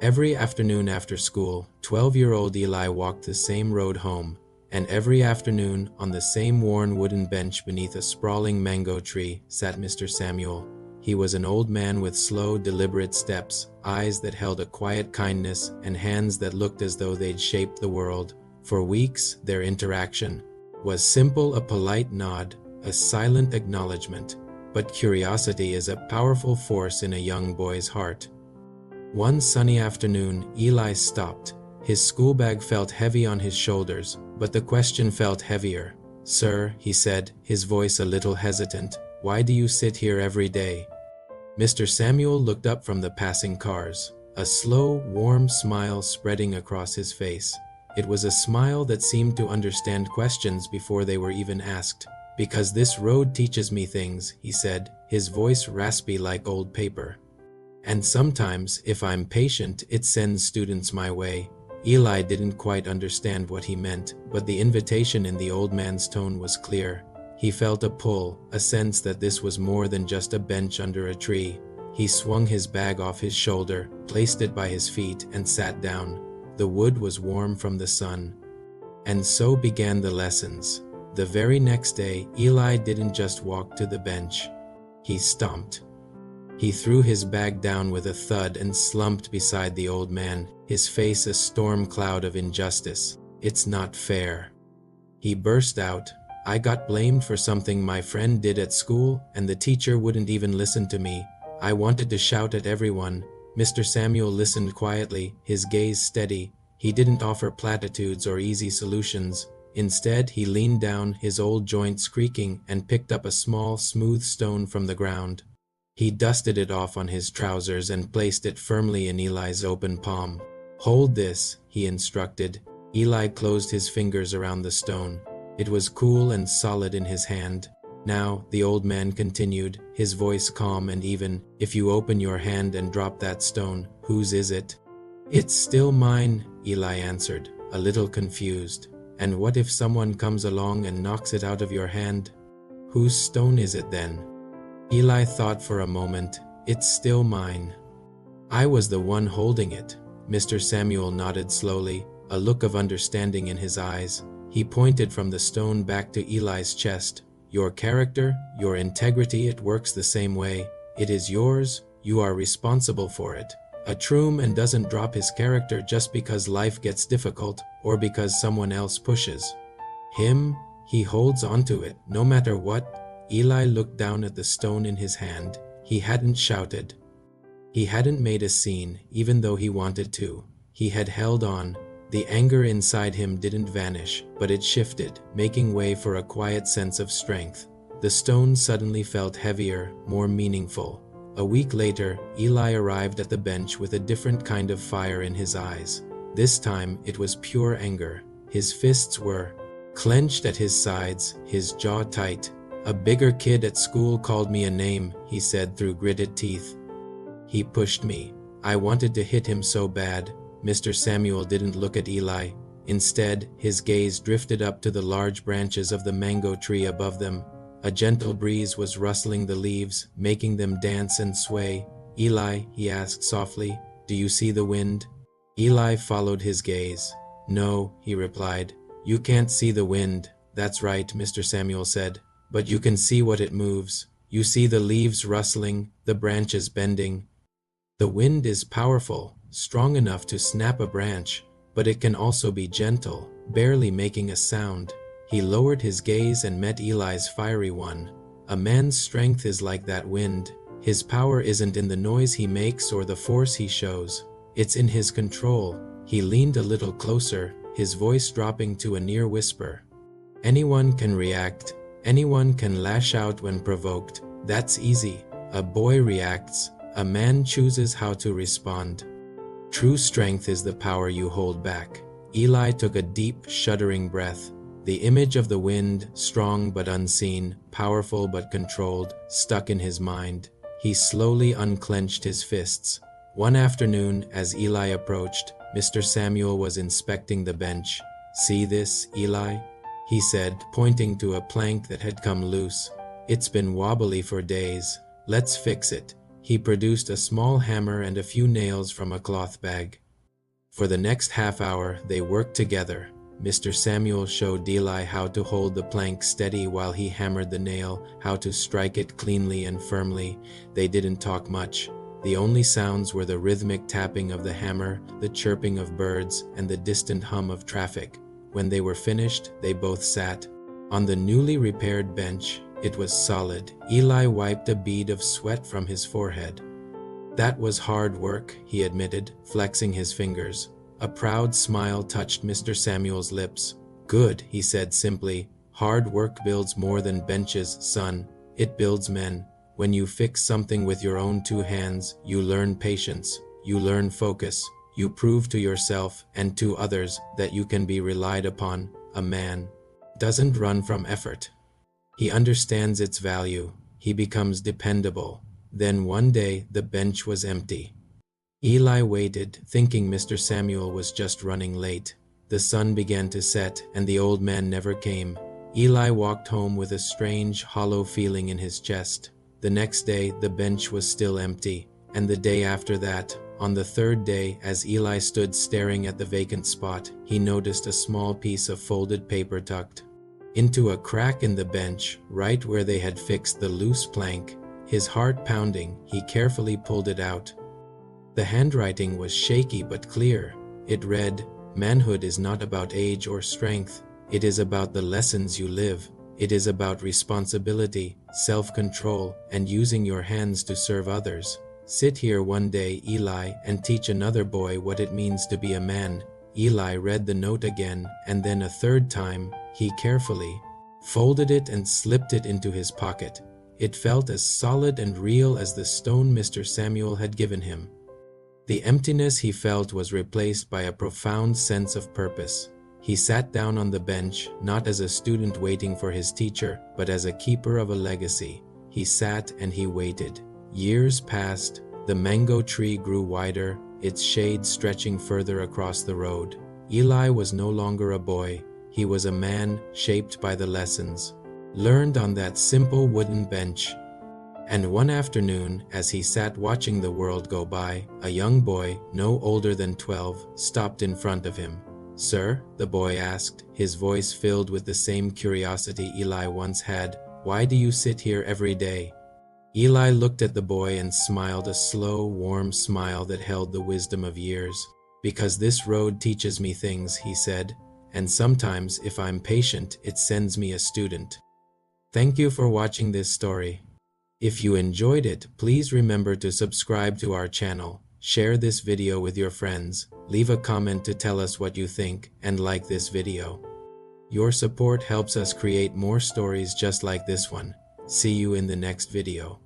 Every afternoon after school, 12-year-old Eli walked the same road home, and every afternoon, on the same worn wooden bench beneath a sprawling mango tree, sat Mr. Samuel. He was an old man with slow, deliberate steps, eyes that held a quiet kindness, and hands that looked as though they'd shaped the world. For weeks, their interaction was simple, a polite nod, a silent acknowledgement. But curiosity is a powerful force in a young boy's heart. One sunny afternoon, Eli stopped. His school bag felt heavy on his shoulders, but the question felt heavier. "Sir," he said, his voice a little hesitant, "why do you sit here every day?" Mr. Samuel looked up from the passing cars, a slow, warm smile spreading across his face. It was a smile that seemed to understand questions before they were even asked. "Because this road teaches me things," he said, his voice raspy like old paper. "And sometimes, if I'm patient, it sends students my way." Eli didn't quite understand what he meant, but the invitation in the old man's tone was clear. He felt a pull, a sense that this was more than just a bench under a tree. He swung his bag off his shoulder, placed it by his feet, and sat down. The wood was warm from the sun. And so began the lessons. The very next day, Eli didn't just walk to the bench. He stomped. He threw his bag down with a thud and slumped beside the old man, his face a storm cloud of injustice. "It's not fair," he burst out. "I got blamed for something my friend did at school, and the teacher wouldn't even listen to me. I wanted to shout at everyone." Mr. Samuel listened quietly, his gaze steady. He didn't offer platitudes or easy solutions. Instead, he leaned down, his old joints creaking, and picked up a small, smooth stone from the ground. He dusted it off on his trousers and placed it firmly in Eli's open palm. "Hold this," he instructed. Eli closed his fingers around the stone. It was cool and solid in his hand. "Now," the old man continued, his voice calm and even, "if you open your hand and drop that stone, whose is it?" "It's still mine," Eli answered, a little confused. "And what if someone comes along and knocks it out of your hand? Whose stone is it then?" Eli thought for a moment. "It's still mine. I was the one holding it." Mr. Samuel nodded slowly, a look of understanding in his eyes. He pointed from the stone back to Eli's chest. "Your character, your integrity, it works the same way. It is yours, you are responsible for it. A true man doesn't drop his character just because life gets difficult or because someone else pushes him. He holds onto it, no matter what." Eli looked down at the stone in his hand. He hadn't shouted. He hadn't made a scene, even though he wanted to. He had held on. The anger inside him didn't vanish, but it shifted, making way for a quiet sense of strength. The stone suddenly felt heavier, more meaningful. A week later, Eli arrived at the bench with a different kind of fire in his eyes. This time, it was pure anger. His fists were clenched at his sides, his jaw tight. "A bigger kid at school called me a name," he said through gritted teeth. "He pushed me. I wanted to hit him so bad." Mr. Samuel didn't look at Eli. Instead, his gaze drifted up to the large branches of the mango tree above them. A gentle breeze was rustling the leaves, making them dance and sway. "Eli," he asked softly, "do you see the wind?" Eli followed his gaze. "No," he replied. "You can't see the wind." "That's right," Mr. Samuel said. "But you can see what it moves. You see the leaves rustling, the branches bending. The wind is powerful, strong enough to snap a branch, but it can also be gentle, barely making a sound." He lowered his gaze and met Eli's fiery one. "A man's strength is like that wind. His power isn't in the noise he makes or the force he shows. It's in his control." He leaned a little closer, his voice dropping to a near whisper. "Anyone can react. Anyone can lash out when provoked. That's easy. A boy reacts. A man chooses how to respond. True strength is the power you hold back." Eli took a deep, shuddering breath. The image of the wind, strong but unseen, powerful but controlled, stuck in his mind. He slowly unclenched his fists. One afternoon, as Eli approached, Mr. Samuel was inspecting the bench. "See this, Eli?" he said, pointing to a plank that had come loose. "It's been wobbly for days. Let's fix it." He produced a small hammer and a few nails from a cloth bag. For the next half hour, they worked together. Mr. Samuel showed Eli how to hold the plank steady while he hammered the nail, how to strike it cleanly and firmly. They didn't talk much. The only sounds were the rhythmic tapping of the hammer, the chirping of birds, and the distant hum of traffic. When they were finished, they both sat on the newly repaired bench. It was solid. Eli wiped a bead of sweat from his forehead. "That was hard work," he admitted, flexing his fingers. A proud smile touched Mr. Samuel's lips. "Good," he said simply. "Hard work builds more than benches, son. It builds men. When you fix something with your own two hands, you learn patience, you learn focus, you prove to yourself and to others that you can be relied upon. A man doesn't run from effort. He understands its value. He becomes dependable." Then one day, the bench was empty. Eli waited, thinking Mr. Samuel was just running late. The sun began to set, and the old man never came. Eli walked home with a strange, hollow feeling in his chest. The next day, the bench was still empty, and the day after that. On the third day, as Eli stood staring at the vacant spot, he noticed a small piece of folded paper tucked into a crack in the bench, right where they had fixed the loose plank. His heart pounding, he carefully pulled it out. The handwriting was shaky but clear. It read, "Manhood is not about age or strength. It is about the lessons you live. It is about responsibility, self-control, and using your hands to serve others. Sit here one day, Eli, and teach another boy what it means to be a man." Eli read the note again, and then a third time. He carefully folded it and slipped it into his pocket. It felt as solid and real as the stone Mr. Samuel had given him. The emptiness he felt was replaced by a profound sense of purpose. He sat down on the bench, not as a student waiting for his teacher, but as a keeper of a legacy. He sat and he waited. Years passed. The mango tree grew wider, its shade stretching further across the road. Eli was no longer a boy. He was a man shaped by the lessons learned on that simple wooden bench. And one afternoon, as he sat watching the world go by, a young boy, no older than 12, stopped in front of him. "Sir," the boy asked, his voice filled with the same curiosity Eli once had, "why do you sit here every day?" Eli looked at the boy and smiled, a slow, warm smile that held the wisdom of years. "Because this road teaches me things," he said, "and sometimes, if I'm patient, it sends me a student." Thank you for watching this story. If you enjoyed it, please remember to subscribe to our channel, share this video with your friends, leave a comment to tell us what you think, and like this video. Your support helps us create more stories just like this one. See you in the next video.